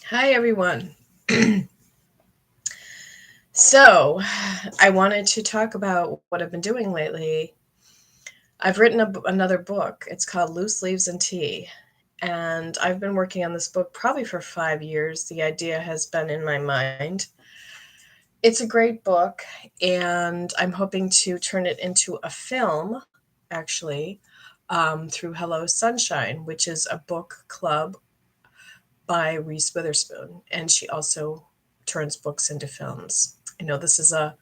Hi, everyone. So, I wanted to talk about what I've been doing lately. I've written another book. It's called Loose Leaves and Tea. And I've been working on this book probably for 5 years. The idea has been in my mind. It's a great book, and I'm hoping to turn it into a film, actually, through Hello Sunshine, which is a book club by Reese Witherspoon. And she also turns books into films. I know this is a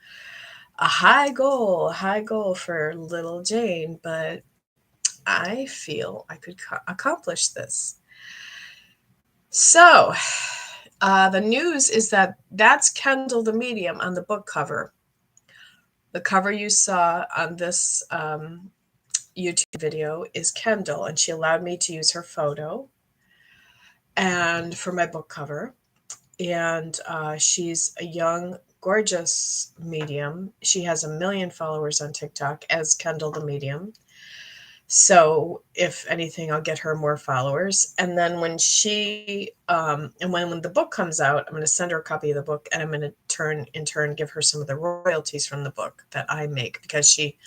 high goal for little Jane, but I feel I could accomplish this. So, the news is that that's Kendall the Medium on the book cover. The cover you saw on this YouTube video is Kendall, and she allowed me to use her photo and for my book cover. And she's a young, gorgeous medium. She has 1 million followers on TikTok as Kendall the Medium. So if anything, I'll get her more followers. And then when when the book comes out, I'm going to send her a copy of the book, and I'm going to in turn give her some of the royalties from the book that I make, because she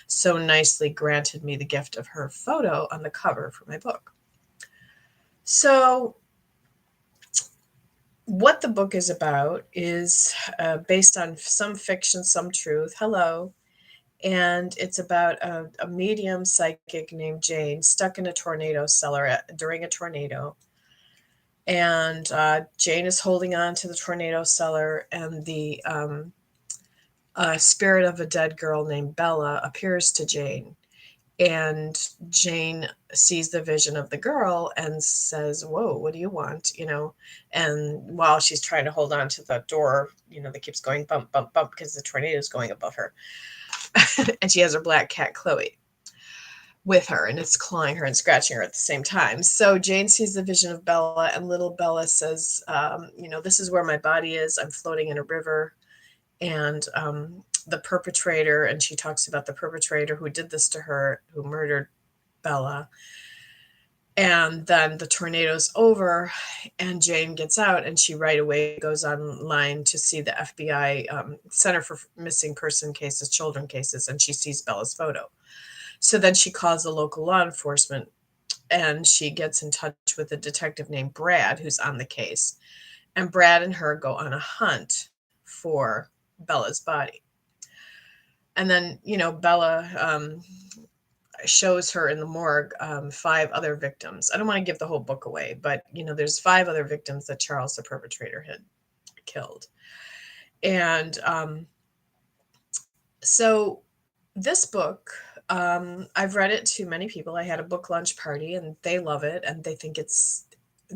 so nicely granted me the gift of her photo on the cover for my book. So what the book is about is based on some fiction, some truth. Hello. And it's about a medium psychic named Jane stuck in a tornado cellar during a tornado. And Jane is holding on to the tornado cellar, and the spirit of a dead girl named Bella appears to Jane. And Jane sees the vision of the girl and says, "Whoa, what do you want?" And while she's trying to hold on to the door, that keeps going bump, bump, bump, because the tornado is going above her. And she has her black cat, Chloe, with her, and it's clawing her and scratching her at the same time. So Jane sees the vision of Bella, and little Bella says, "This is where my body is. I'm floating in a river." And the perpetrator, and she talks about the perpetrator who did this to her, who murdered Bella. And then the tornado's over, and Jane gets out, and she right away goes online to see the FBI Center for Missing Person Cases, Children Cases, and she sees Bella's photo. So then she calls the local law enforcement, and she gets in touch with a detective named Brad, who's on the case. And Brad and her go on a hunt for Bella's body. And then, Bella shows her in the morgue 5 other victims. I don't want to give the whole book away, but, there's 5 other victims that Charles, the perpetrator, had killed. And so this book, I've read it to many people. I had a book lunch party, and they love it, and they think it's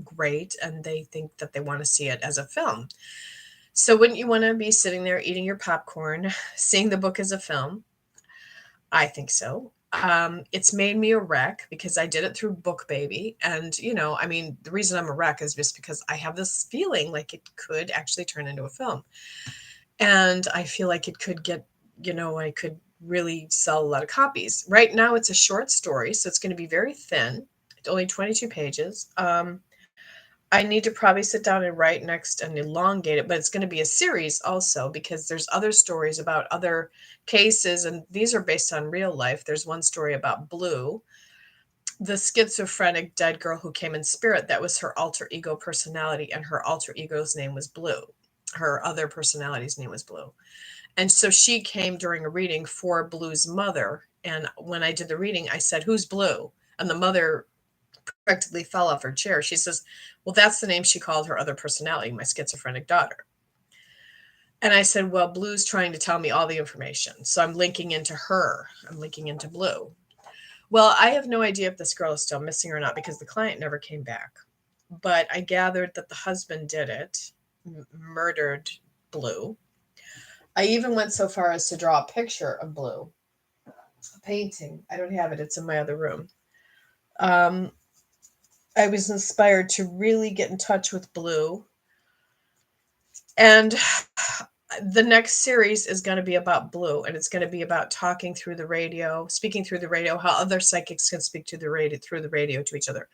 great, and they think that they want to see it as a film. So wouldn't you want to be sitting there eating your popcorn, seeing the book as a film? I think so. It's made me a wreck because I did it through Book Baby. And, the reason I'm a wreck is just because I have this feeling like it could actually turn into a film. And I feel like it could I could really sell a lot of copies. Right now, it's a short story, so it's going to be very thin. It's only 22 pages. I need to probably sit down and write next and elongate it, but it's going to be a series also, because there's other stories about other cases, and these are based on real life. There's one story about Blue, the schizophrenic dead girl who came in spirit. That was her alter ego personality, and her alter ego's name was Blue. Her other personality's name was Blue. And so she came during a reading for Blue's mother. And when I did the reading, I said, "Who's Blue?" And the mother practically fell off her chair. She says, "Well, that's the name she called her other personality, my schizophrenic daughter." And I said, "Well, Blue's trying to tell me all the information. So I'm linking into her. I'm linking into Blue." Well, I have no idea if this girl is still missing or not, because the client never came back. But I gathered that the husband did it, murdered Blue. I even went so far as to draw a picture of Blue, a painting. I don't have it, it's in my other room. Um, I was inspired to really get in touch with Blue. And the next series is going to be about Blue, and it's going to be about talking through the radio, speaking through the radio, how other psychics can speak to the radio through the radio to each other.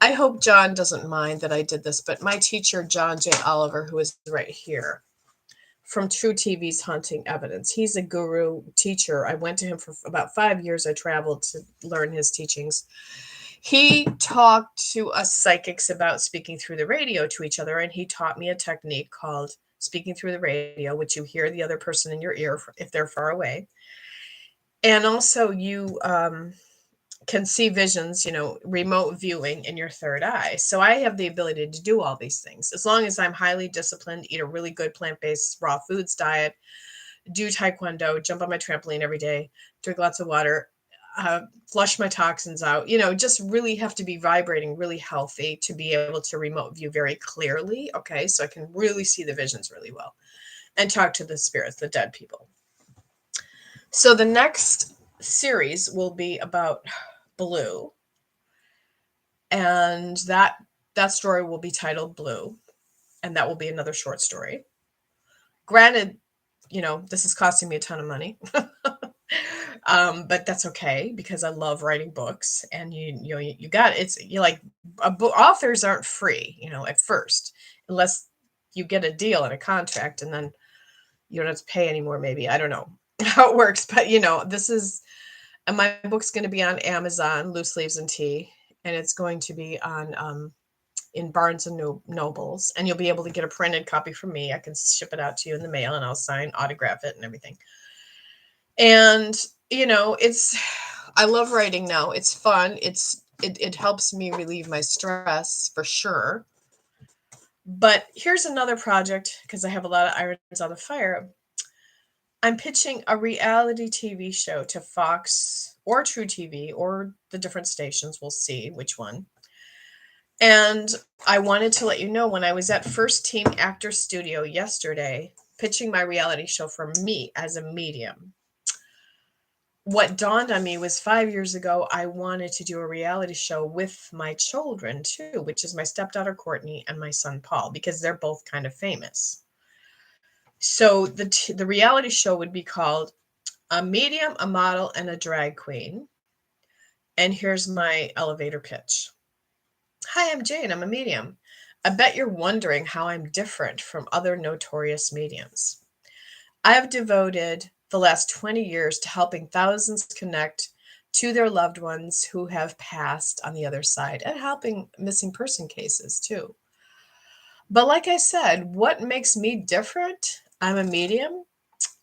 I hope John doesn't mind that I did this, but my teacher, John J. Oliver, who is right here from True TV's Haunting Evidence, he's a guru teacher. I went to him for about 5 years. I traveled to learn his teachings. He talked to us psychics about speaking through the radio to each other, and he taught me a technique called speaking through the radio, which you hear the other person in your ear if they're far away. And also, you can see visions, remote viewing in your third eye. So I have the ability to do all these things as long as I'm highly disciplined, eat a really good plant-based raw foods diet, do taekwondo, jump on my trampoline every day, drink lots of water, flush my toxins out, just really have to be vibrating really healthy to be able to remote view very clearly. Okay. So I can really see the visions really well and talk to the spirits, the dead people. So the next series will be about Blue. And that story will be titled Blue. And that will be another short story. Granted, this is costing me a ton of money. But that's okay because I love writing books, and you got it. It's like authors aren't free, at first, unless you get a deal and a contract, and then you don't have to pay anymore. Maybe, I don't know how it works, but this is, and my book's going to be on Amazon, Loose Leaves and Tea, and it's going to be on in Barnes and Nobles, and you'll be able to get a printed copy from me. I can ship it out to you in the mail, and I'll autograph it and everything. And I love writing now. It's fun. It helps me relieve my stress for sure. But here's another project, because I have a lot of irons on the fire. I'm pitching a reality TV show to Fox or True TV or the different stations. We'll see which one. And I wanted to let you know, when I was at First Team Actor Studio yesterday, pitching my reality show for me as a medium, what dawned on me was 5 years ago, I wanted to do a reality show with my children too, which is my stepdaughter, Courtney, and my son, Paul, because they're both kind of famous. So the reality show would be called A Medium, a Model, and a Drag Queen. And here's my elevator pitch. Hi, I'm Jane. I'm a medium. I bet you're wondering how I'm different from other notorious mediums. I have devoted the last 20 years to helping thousands connect to their loved ones who have passed on the other side, and helping missing person cases too. But like I said, what makes me different? I'm a medium,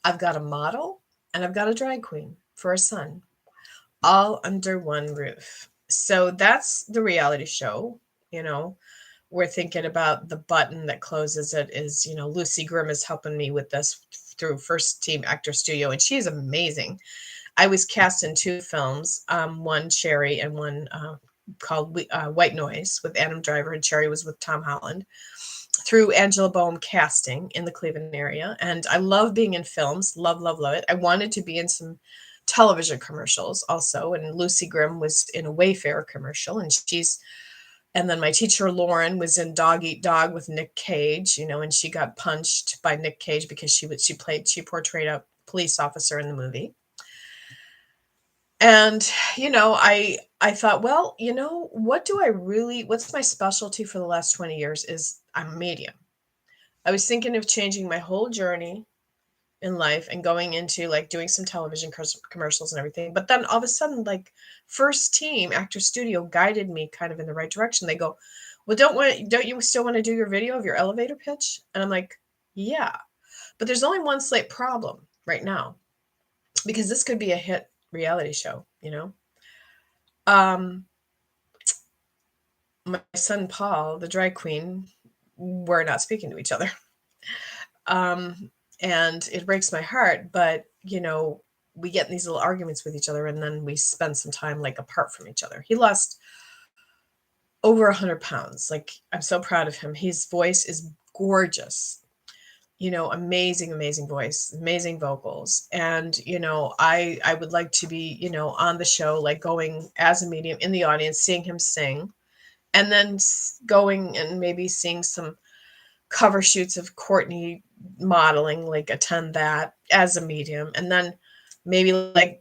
I've got a model, and I've got a drag queen for a son, all under one roof. So that's the reality show. We're thinking about the button that closes it is, Lucy Grimm is helping me with this through First Team Actor Studio, and she's amazing. I was cast in 2 films, one Cherry and one called White Noise with Adam Driver, and Cherry was with Tom Holland, through Angela Boehm Casting in the Cleveland area. And I love being in films, love, love, love it. I wanted to be in some television commercials also, and Lucy Grimm was in a Wayfair commercial, and then my teacher Lauren was in Dog Eat Dog with Nick Cage, and she got punched by Nick Cage because she portrayed a police officer in the movie. And I thought, well, what's my specialty for the last 20 years is I'm a medium. I was thinking of changing my whole journey in life and going into like doing some television commercials and everything. But then all of a sudden, like First Team Actor Studio guided me kind of in the right direction. They go, well, don't you still want to do your video of your elevator pitch? And I'm like, yeah, but there's only one slight problem right now, because this could be a hit reality show, my son, Paul, the drag queen, we're not speaking to each other. And it breaks my heart, but we get in these little arguments with each other, and then we spend some time like apart from each other. He lost over 100 pounds. Like, I'm so proud of him. His voice is gorgeous, amazing, amazing voice, amazing vocals. And, I would like to be, on the show, like going as a medium in the audience, seeing him sing, and then going and maybe seeing some cover shoots of Courtney modeling, like attend that as a medium, and then maybe like,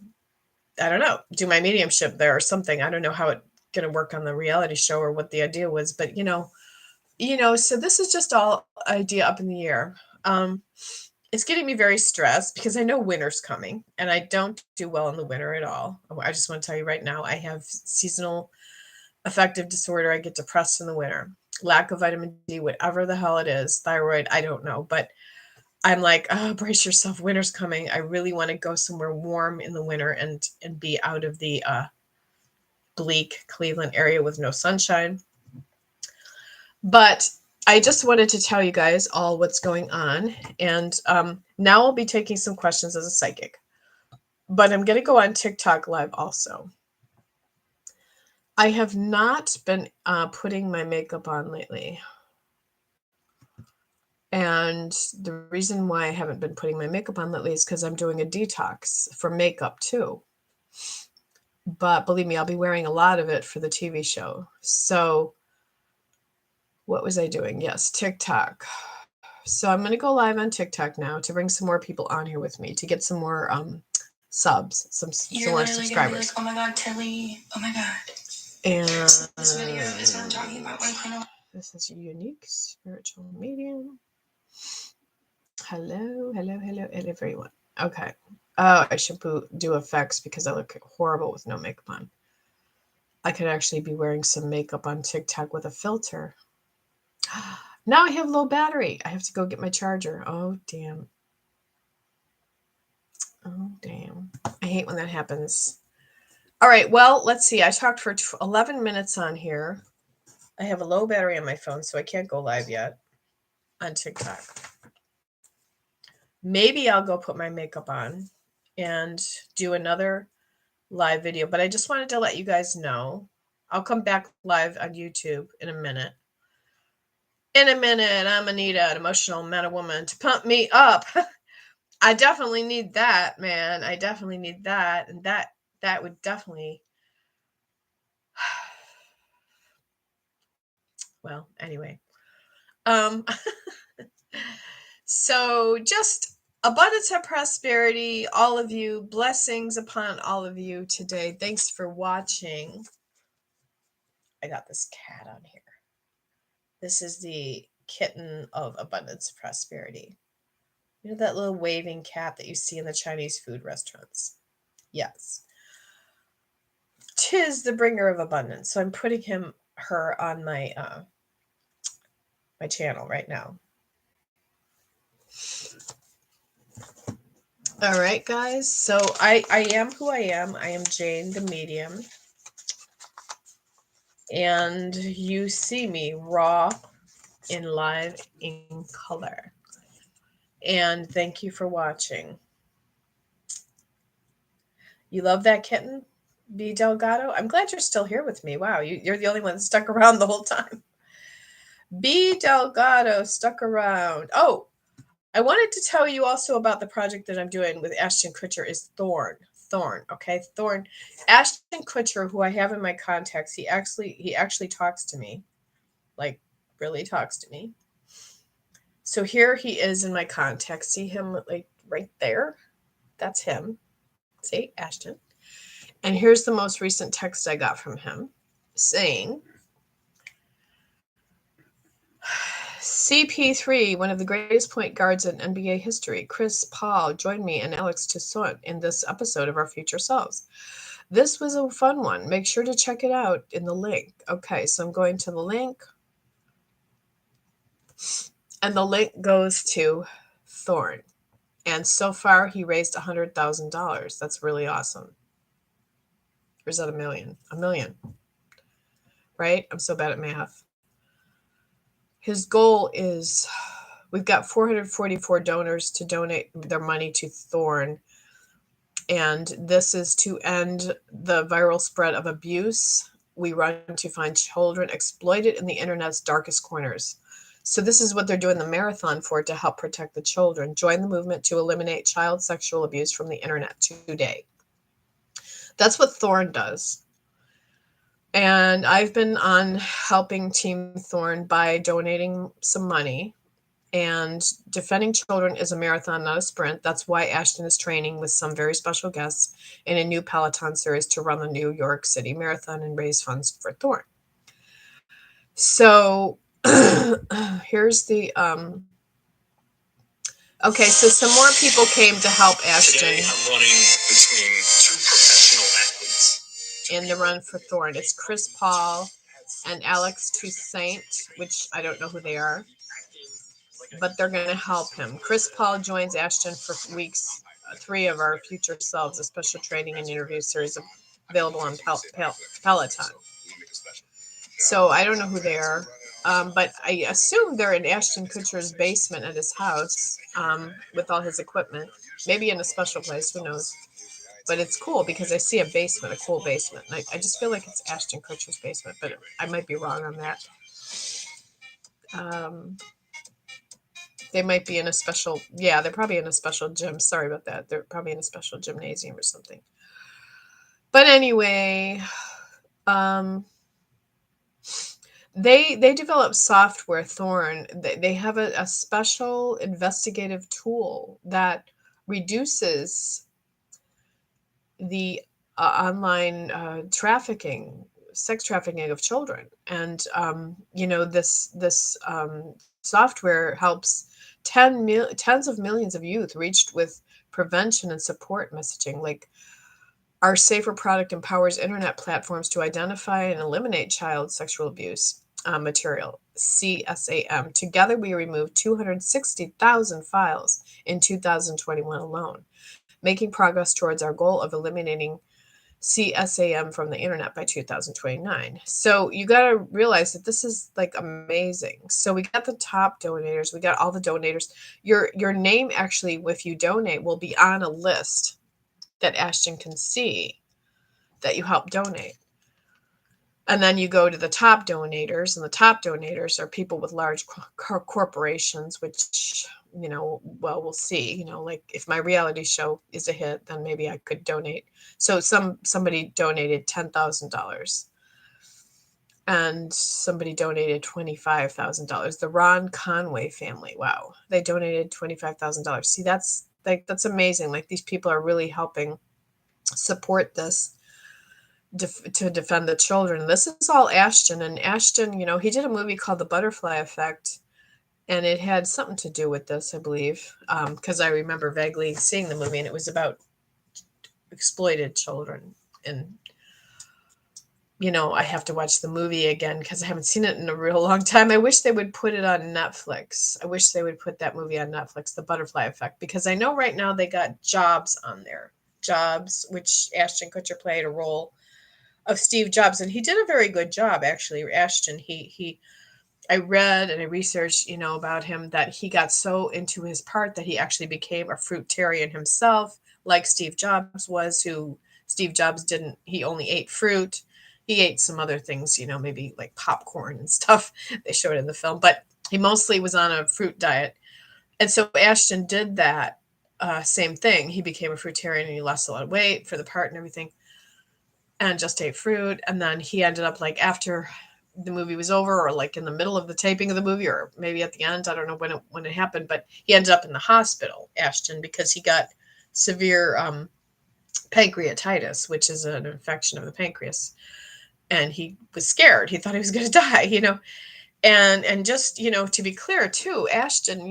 I don't know, do my mediumship there or something. I don't know how it going to work on the reality show or what the idea was. But, so this is just all idea up in the air. It's getting me very stressed because I know winter's coming and I don't do well in the winter at all. I just want to tell you right now, I have seasonal affective disorder. I get depressed in the winter, lack of vitamin D, whatever the hell it is, thyroid, I don't know. But I'm like, oh, brace yourself, winter's coming. I really want to go somewhere warm in the winter and be out of the bleak Cleveland area with no sunshine. But I just wanted to tell you guys all what's going on. And now I'll be taking some questions as a psychic. But I'm going to go on TikTok live also. I have not been putting my makeup on lately. And the reason why I haven't been putting my makeup on lately is because I'm doing a detox for makeup too. But believe me, I'll be wearing a lot of it for the TV show. So what was I doing? Yes, TikTok. So I'm going to go live on TikTok now to bring some more people on here with me to get some more subs, some more subscribers. Like, oh my God, Tilly. Oh my God. And this video is what I'm talking about. This is Unique Spiritual Medium. Hello, everyone. Okay. Oh, I should do effects because I look horrible with no makeup on. I could actually be wearing some makeup on TikTok with a filter. Now I have low battery. I have to go get my charger. Oh, damn. Oh, damn. I hate when that happens. All right. Well, let's see. I talked for 11 minutes on here. I have a low battery on my phone, so I can't go live yet on TikTok. Maybe I'll go put my makeup on and do another live video, but I just wanted to let you guys know. I'll come back live on YouTube in a minute. In a minute, I'm gonna need an emotional man or woman to pump me up. I definitely need that, man. I definitely need that. And that would definitely, well, anyway. So just abundance and prosperity, all of you, blessings upon all of you today. Thanks for watching. I got this cat on here. This is the kitten of abundance and prosperity. You know that little waving cat that you see in the Chinese food restaurants? Yes. 'Tis the bringer of abundance. So I'm putting her on my my channel right now. All right, guys. So I am who I am. I am Jane the Medium. And you see me raw in live in color. And thank you for watching. You love that kitten, B. Delgado? I'm glad you're still here with me. Wow, you're the only one that stuck around the whole time. B. Delgado stuck around. Oh, I wanted to tell you also about the project that I'm doing with Ashton Kutcher is Thorn. Okay, Thorn. Ashton Kutcher, who I have in my contacts, he actually talks to me, like really talks to me. So here he is in my contacts. See him like right there? That's him. See, Ashton. And here's the most recent text I got from him saying, CP3, one of the greatest point guards in NBA history, Chris Paul, joined me and Alex Toussaint in this episode of Our Future Selves. This was a fun one. Make sure to check it out in the link. Okay, so I'm going to the link. And the link goes to Thorn. And so far, he raised $100,000. That's really awesome. Or is that $1 million? $1 million. Right? I'm so bad at math. His goal is, we've got 444 donors to donate their money to Thorn. And this is to end the viral spread of abuse we run to find children exploited in the internet's darkest corners. So this is what they're doing the marathon for, to help protect the children. Join the movement to eliminate child sexual abuse from the internet today. That's what Thorn does. And I've been on helping Team Thorn by donating some money. And defending children is a marathon, not a sprint. That's why Ashton is training with some very special guests in a new Peloton series to run the New York City Marathon and raise funds for Thorn. So here's the okay, so some more people came to help Ashton. Today I'm running between two professional athletes in the run for Thorn. It's Chris Paul and Alex Toussaint, which I don't know who they are, but they're going to help him. Chris Paul joins Ashton for weeks 3 of our Future Selves, a special training and interview series available on Peloton. So I don't know who they are, but I assume they're in Ashton Kutcher's basement at his house with all his equipment. Maybe in a special place, who knows. But it's cool because I see a basement, a cool basement. And I just feel like it's Ashton Kutcher's basement, but I might be wrong on that. They might be in a special, yeah, they're probably in a special gym. Sorry about that. They're probably in a special gymnasium or something. But anyway, they develop software, Thorn. They have a special investigative tool that reduces the online sex trafficking of children. And this software helps tens of millions of youth reached with prevention and support messaging. Like, our safer product empowers internet platforms to identify and eliminate child sexual abuse material, CSAM. Together, we removed 260,000 files in 2021 alone, making progress towards our goal of eliminating CSAM from the internet by 2029. So you got to realize that this is like amazing. So we got the top donators, we got all the donators. Your name actually, if you donate, will be on a list that Ashton can see that you help donate. And then you go to the top donators, and the top donators are people with large corporations, which, well, we'll see. Like, if my reality show is a hit, then maybe I could donate. So somebody donated $10,000, and somebody donated $25,000. The Ron Conway family, wow, they donated $25,000. See, that's amazing. Like, these people are really helping support this to defend the children. This is all Ashton. And Ashton, he did a movie called The Butterfly Effect, and it had something to do with this, I believe, because I remember vaguely seeing the movie, and it was about exploited children. And I have to watch the movie again because I haven't seen it in a real long time. I wish they would put it on Netflix. I wish they would put that movie on Netflix, The Butterfly Effect, because I know right now they got Jobs on there. Jobs, which Ashton Kutcher played a role of Steve Jobs, and he did a very good job, actually. Ashton, I read and I researched, about him, that he got so into his part that he actually became a fruitarian himself, like Steve Jobs was. Who Steve Jobs didn't, he only ate fruit. He ate some other things, maybe like popcorn and stuff they showed in the film, but he mostly was on a fruit diet. And so Ashton did that same thing. He became a fruitarian, and he lost a lot of weight for the part and everything, and just ate fruit. And then he ended up, like, after the movie was over, or like in the middle of the taping of the movie, or maybe at the end, I don't know when it happened, but he ended up in the hospital, Ashton, because he got severe pancreatitis, which is an infection of the pancreas. And he was scared. He thought he was going to die, and just, to be clear too, Ashton,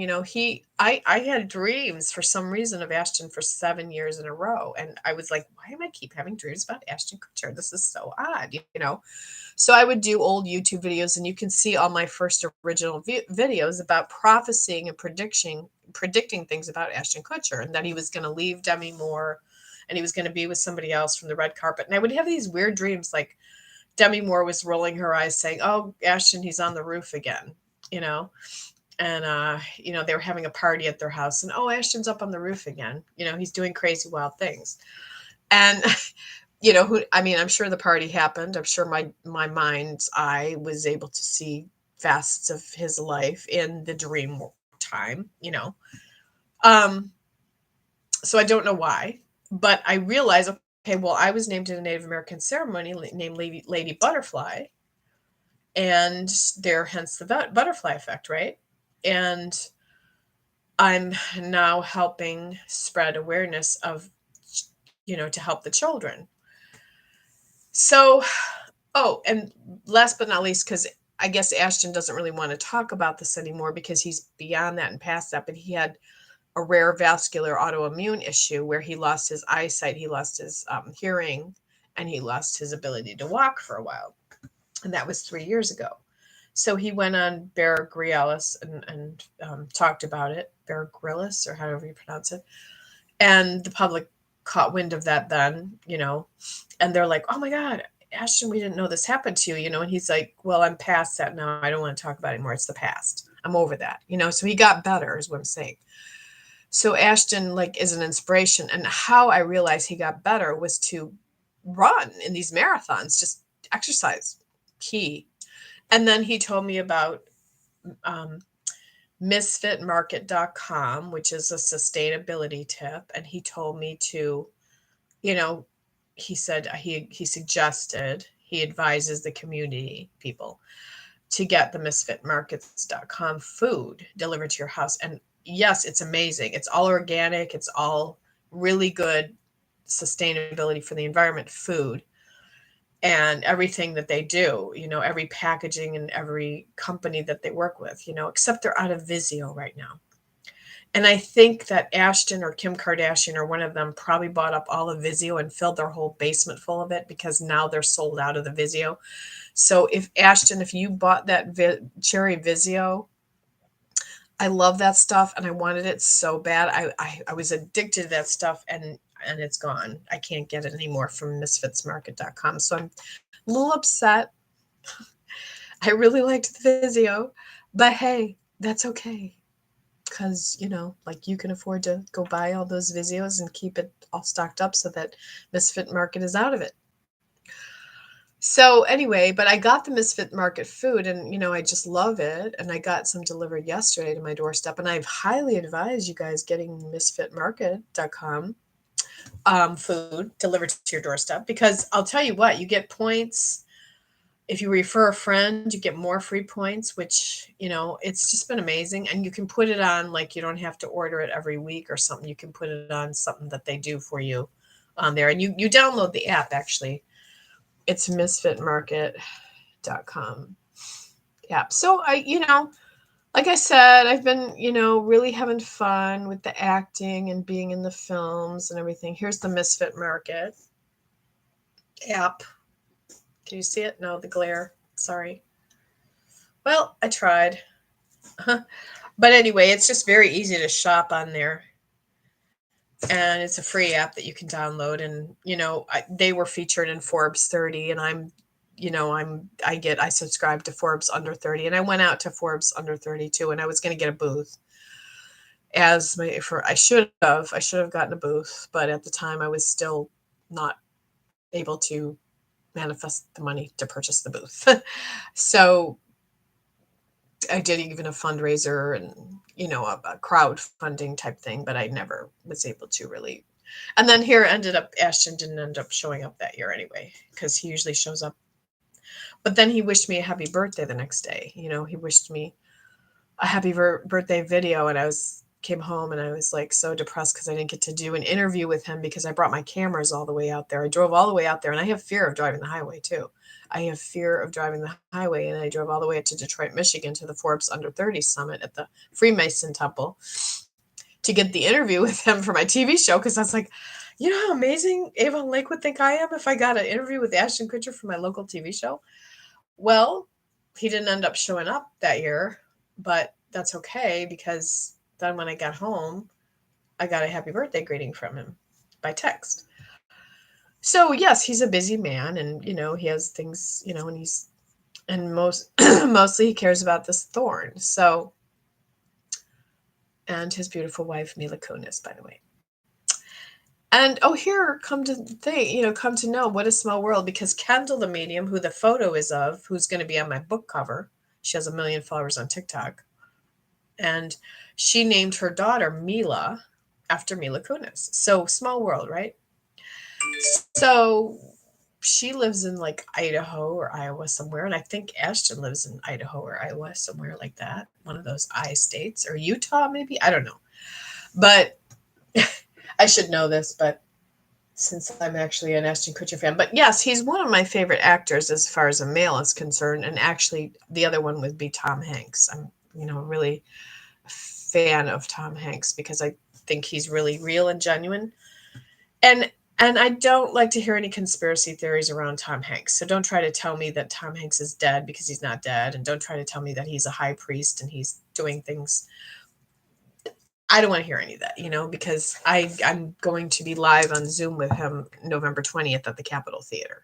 I had dreams for some reason of Ashton for 7 years in a row. And I was like, why am I keep having dreams about Ashton Kutcher? This is so odd. So I would do old YouTube videos, and you can see all my first original videos about prophesying and predicting things about Ashton Kutcher, and that he was going to leave Demi Moore and he was going to be with somebody else from the red carpet. And I would have these weird dreams, like Demi Moore was rolling her eyes saying, "Oh, Ashton, he's on the roof again," you know, and they were having a party at their house, and, "Oh, Ashton's up on the roof again. He's doing crazy, wild things." And I'm sure the party happened. I'm sure my mind's eye was able to see facets of his life in the dream time. So I don't know why, but I realized, okay, well, I was named in a Native American ceremony named Lady Butterfly, and hence the butterfly effect, right? And I'm now helping spread awareness of, to help the children. So, oh, and last but not least, because I guess Ashton doesn't really want to talk about this anymore because he's beyond that and past that, but he had a rare vascular autoimmune issue where he lost his eyesight, he lost his hearing, and he lost his ability to walk for a while. And that was 3 years ago. So he went on Bear Grylls and talked about it, Bear Grylls, or however you pronounce it. And the public caught wind of that then, and they're like, oh my God, Ashton, we didn't know this happened to you, and he's like, well, I'm past that now. I don't want to talk about it anymore. It's the past. I'm over that, so he got better is what I'm saying. So Ashton is an inspiration. And how I realized he got better was to run in these marathons, just exercise, key. And then he told me about misfitmarket.com, which is a sustainability tip. And he told me to, he said he suggested, he advises the community people to get the misfitmarkets.com food delivered to your house. And yes, it's amazing. It's all organic. It's all really good sustainability for the environment food. And everything that they do, every packaging and every company that they work with, except they're out of Vizio right now. And I think that Ashton or Kim Kardashian or one of them probably bought up all of Vizio and filled their whole basement full of it because now they're sold out of the Vizio. So if you bought that cherry Vizio, I love that stuff and I wanted it so bad. I was addicted to that stuff and it's gone. I can't get it anymore from misfitsmarket.com. So I'm a little upset. I really liked the Vizio, but hey, that's okay. Because, you can afford to go buy all those Vizios and keep it all stocked up so that Misfit Market is out of it. So anyway, but I got the Misfit Market food and, I just love it. And I got some delivered yesterday to my doorstep. And I've highly advised you guys getting misfitmarket.com food delivered to your doorstep because I'll tell you what, you get points. If you refer a friend, you get more free points, which, it's just been amazing. And you can put it on, you don't have to order it every week or something. You can put it on something that they do for you on there. And you download the app, actually. It's misfitmarket.com app. So like I said, I've been, really having fun with the acting and being in the films and everything. Here's the Misfit Market app. Can you see it? No, the glare. Sorry. Well, I tried. But anyway, it's just very easy to shop on there. And it's a free app that you can download. And, they were featured in Forbes 30 and I subscribe to Forbes Under 30 and I went out to Forbes Under 30 too. And I was going to get a booth I should have gotten a booth, but at the time I was still not able to manifest the money to purchase the booth. So I did even a fundraiser and, a crowdfunding type thing, but I never was able to really. And then here Ashton didn't end up showing up that year anyway, because he usually shows up. But then he wished me a happy birthday the next day. He wished me a happy birthday video. And came home and I was so depressed because I didn't get to do an interview with him because I brought my cameras all the way out there. I drove all the way out there and I have fear of driving the highway too. I have fear of driving the highway and I drove all the way to Detroit, Michigan to the Forbes Under 30 Summit at the Freemason Temple to get the interview with him for my TV show because I was like, how amazing Avon Lake would think I am if I got an interview with Ashton Kutcher for my local TV show. Well, he didn't end up showing up that year, but that's okay because then when I got home, I got a happy birthday greeting from him by text. So yes, he's a busy man and, he has things, and mostly he cares about this thorn. So, and his beautiful wife, Mila Kunis, by the way. And, here, come to know what a small world, because Kendall the Medium, who the photo is of, who's going to be on my book cover, she has 1 million followers on TikTok. And she named her daughter Mila after Mila Kunis. So small world, right? So she lives in Idaho or Iowa somewhere. And I think Ashton lives in Idaho or Iowa, somewhere like that. One of those I states, or Utah, maybe. I don't know. But I should know this, but since I'm actually an Ashton Kutcher fan. But yes, he's one of my favorite actors as far as a male is concerned. And actually, the other one would be Tom Hanks. I'm, really a fan of Tom Hanks because I think he's really real and genuine. And I don't like to hear any conspiracy theories around Tom Hanks. So don't try to tell me that Tom Hanks is dead because he's not dead. And don't try to tell me that he's a high priest and he's doing things. I don't want to hear any of that, because I'm going to be live on Zoom with him November 20th at the Capitol Theater.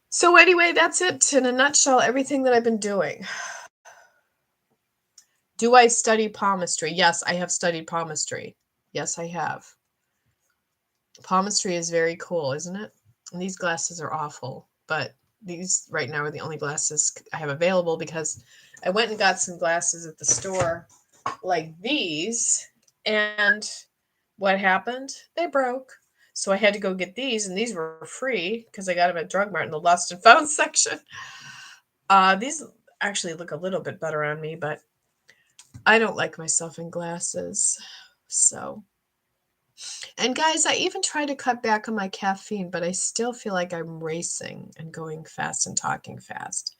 So anyway, that's it in a nutshell, everything that I've been doing. Do I study palmistry? Yes, I have studied palmistry. Yes, I have. Palmistry is very cool, isn't it? And these glasses are awful, but these right now are the only glasses I have available because I went and got some glasses at the store like these, and what happened? They broke. So I had to go get these, and these were free because I got them at Drug Mart in the lost and found section. These actually look a little bit better on me, but I don't like myself in glasses. So, and guys, I even try to cut back on my caffeine, but I still feel like I'm racing and going fast and talking fast.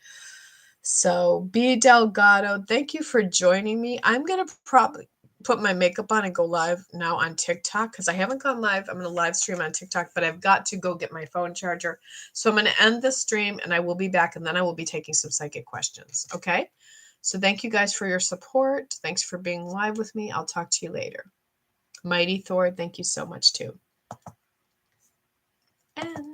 So, B Delgado, thank you for joining me. I'm going to probably put my makeup on and go live now on TikTok because I haven't gone live. I'm going to live stream on TikTok, but I've got to go get my phone charger. So I'm going to end the stream and I will be back, and then I will be taking some psychic questions. Okay. So thank you guys for your support. Thanks for being live with me. I'll talk to you later. Mighty Thor, thank you so much too. And